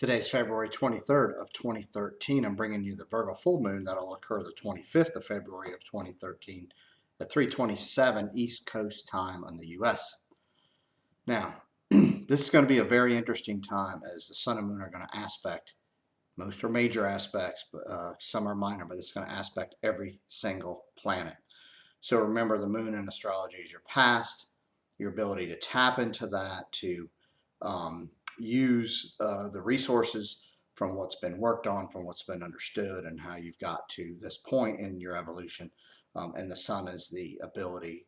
Today's February 23rd of 2013. I'm bringing you the Virgo full moon that'll occur the 25th of February of 2013 at 3:27 East Coast time in the U.S. Now, this is going to be a very interesting time as the sun and moon are going to aspect. Most are major aspects, but some are minor, but it's going to aspect every single planet. So remember, the moon in astrology is your past, your ability to tap into that, to use the resources from what's been worked on, from what's been understood, and how you've got to this point in your evolution. And the sun is the ability,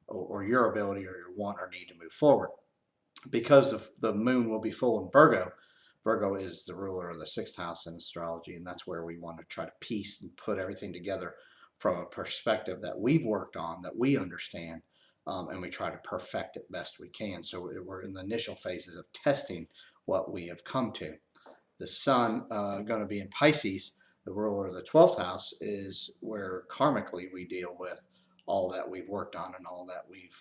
or your ability, or your want or need to move forward. Because the moon will be full in Virgo, Virgo is the ruler of the sixth house in astrology, and that's where we want to try to piece and put everything together from a perspective that we've worked on, that we understand, and we try to perfect it best we can. So we're in the initial phases of testing what we have come to. The sun going to be in Pisces, the ruler of the 12th house, is where karmically we deal with all that we've worked on and all that we've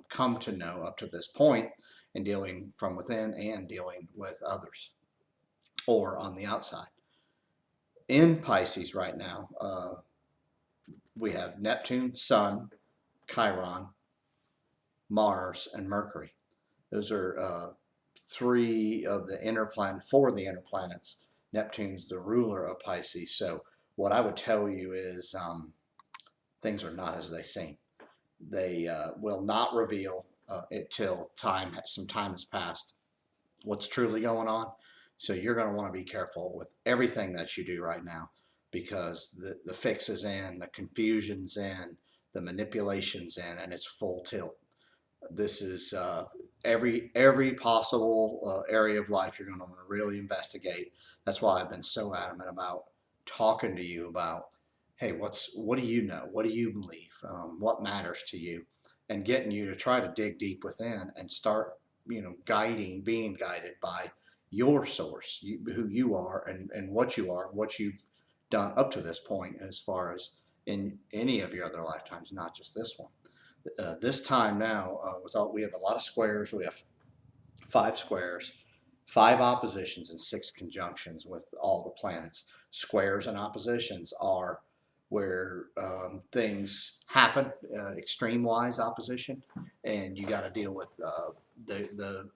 come to know up to this point, and dealing from within and dealing with others or on the outside. In Pisces right now, we have Neptune, Sun, Chiron, Mars, and Mercury. Those are four of the inner planets. Neptune's the ruler of Pisces. So what I would tell you is things are not as they seem. They will not reveal it till some time has passed, what's truly going on. So you're going to want to be careful with everything that you do right now, because the fix is in, the confusion's in, the manipulation's in, and it's full tilt. This is every possible area of life you're going to want to really investigate. That's why I've been so adamant about talking to you about, hey, what do you know? What do you believe? What matters to you? And getting you to try to dig deep within and start, being guided by your source, who you are, and what you are, what you've done up to this point, as far as in any of your other lifetimes, not just this one. This time now, we have a lot of squares. We have 5 squares, 5 oppositions, and 6 conjunctions with all the planets. Squares and oppositions are where things happen, extreme-wise opposition, and you got to deal with the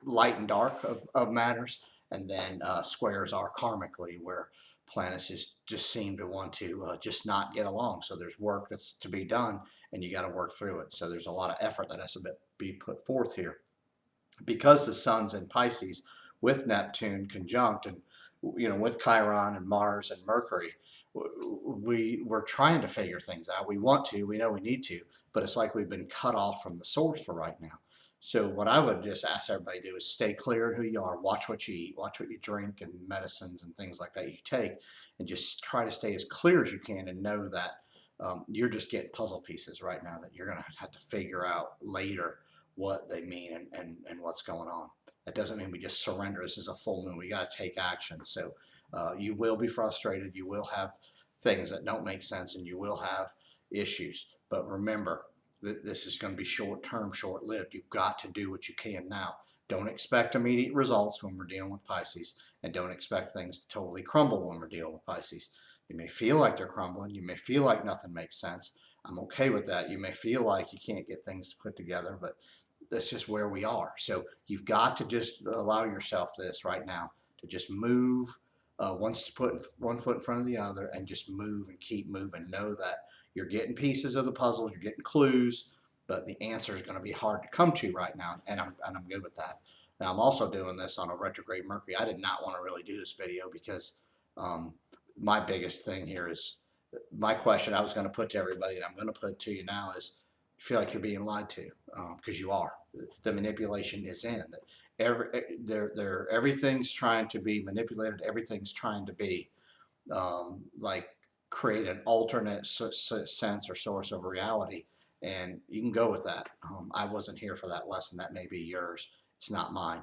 light and dark of matters. And then squares are karmically, where planets just seem to want to just not get along. So there's work that's to be done, and you got to work through it. So there's a lot of effort that has to be put forth here. Because the sun's in Pisces with Neptune conjunct, and with Chiron and Mars and Mercury, we're trying to figure things out. We want to, we know we need to, but it's like we've been cut off from the source for right now. So what I would just ask everybody to do is stay clear of who you are, watch what you eat, watch what you drink, and medicines and things like that you take, and just try to stay as clear as you can, and know that you're just getting puzzle pieces right now that you're going to have to figure out later what they mean and what's going on. That doesn't mean we just surrender. This is a full moon. We got to take action. So you will be frustrated. You will have things that don't make sense, and you will have issues. But remember, this is going to be short-term, short-lived. You've got to do what you can now. Don't expect immediate results when we're dealing with Pisces, and don't expect things to totally crumble when we're dealing with Pisces. You may feel like they're crumbling. You may feel like nothing makes sense. I'm okay with that. You may feel like you can't get things put together, but that's just where we are. So you've got to just allow yourself this right now, to just move once, to put one foot in front of the other, and just move and keep moving. Know that you're getting pieces of the puzzles, you're getting clues, but the answer is going to be hard to come to right now, and I'm good with that. Now, I'm also doing this on a retrograde Mercury. I did not want to really do this video because my biggest thing here is, my question I was going to put to everybody, and I'm going to put to you now, is you feel like you're being lied to, because you are. The manipulation is in. Everything's trying to be manipulated. Everything's trying to be like create an alternate sense or source of reality, and you can go with that. I wasn't here for that lesson. That may be yours. It's not mine.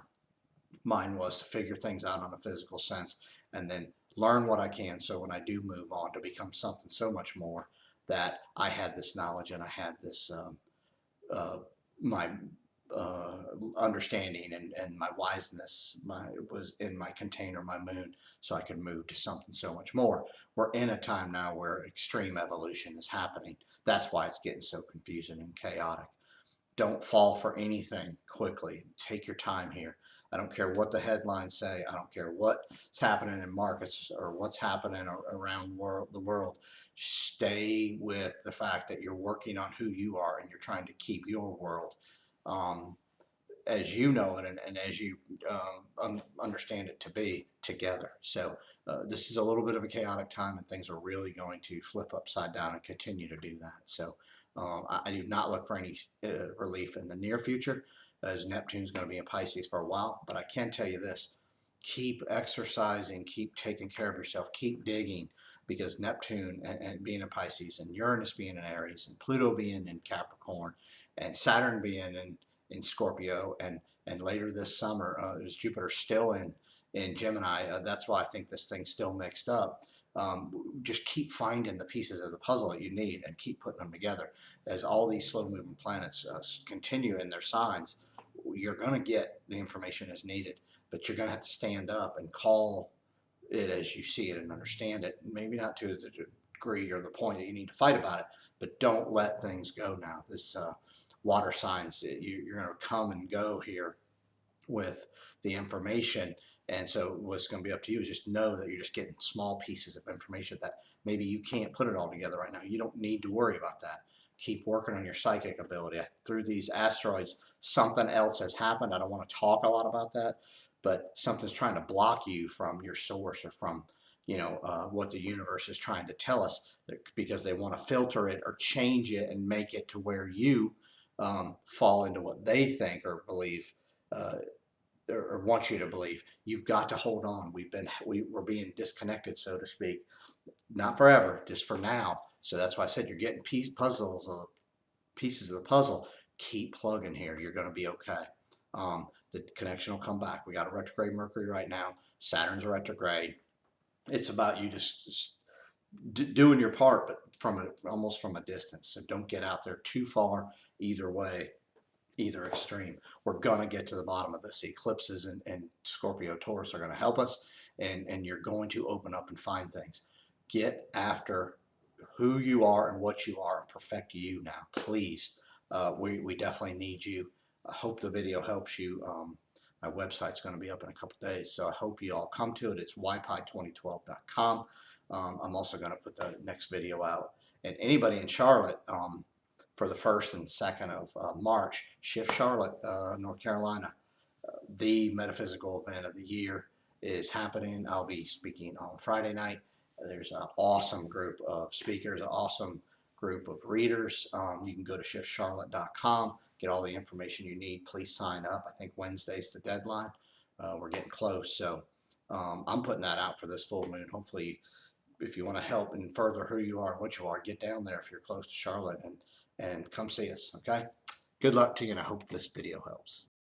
Mine was to figure things out on a physical sense, and then learn what I can, so when I do move on to become something so much more, that I had this knowledge, and I had this my understanding and my wiseness was in my container, my moon, so I could move to something so much more. We're in a time now where extreme evolution is happening. That's why it's getting so confusing and chaotic. Don't fall for anything quickly. Take your time here. I don't care what the headlines say. I don't care what's happening in markets or what's happening around the world. Stay with the fact that you're working on who you are and you're trying to keep your world um, as you know it and as you understand it to be together. So this is a little bit of a chaotic time, and things are really going to flip upside down and continue to do that. So I do not look for any relief in the near future, as Neptune's going to be in Pisces for a while. But I can tell you this: keep exercising, keep taking care of yourself, keep digging, because Neptune and being in Pisces, and Uranus being in Aries, and Pluto being in Capricorn, and Saturn being in Scorpio, and later this summer, is Jupiter still in Gemini. That's why I think this thing's still mixed up. Just keep finding the pieces of the puzzle that you need and keep putting them together. As all these slow moving planets continue in their signs, you're going to get the information as needed, but you're going to have to stand up and call it as you see it and understand it. Maybe not to the degree or the point that you need to fight about it, but don't let things go now. This water signs, you're going to come and go here with the information. And so what's going to be up to you is just know that you're just getting small pieces of information that maybe you can't put it all together right now. You don't need to worry about that. Keep working on your psychic ability. Through these asteroids, something else has happened. I don't want to talk a lot about that, but something's trying to block you from your source or from what the universe is trying to tell us, because they want to filter it or change it and make it to where you fall into what they think or believe, or want you to believe. You've got to hold on. We're being disconnected, so to speak. Not forever, just for now. So that's why I said you're getting pieces of the puzzle. Keep plugging here. You're going to be okay. The connection will come back. We got a retrograde Mercury right now. Saturn's a retrograde. It's about you just doing your part, but almost from a distance. So don't get out there too far either way, either extreme. We're gonna get to the bottom of this. Eclipses and Scorpio Taurus are gonna help us, and you're going to open up and find things. Get after who you are and what you are and perfect you now, please. We definitely need you. I hope the video helps you. My website's going to be up in a couple days, so I hope you all come to it. It's ypi2012.com. I'm also going to put the next video out. And anybody in Charlotte, for the 1st and 2nd of March, Shift Charlotte, North Carolina, the metaphysical event of the year is happening. I'll be speaking on Friday night. There's an awesome group of speakers, an awesome group of readers. You can go to shiftcharlotte.com, get all the information you need. Please sign up. I think Wednesday's the deadline. We're getting close, so I'm putting that out for this full moon. Hopefully, if you want to help and further who you are and what you are, get down there if you're close to Charlotte and come see us, okay? Good luck to you, and I hope this video helps.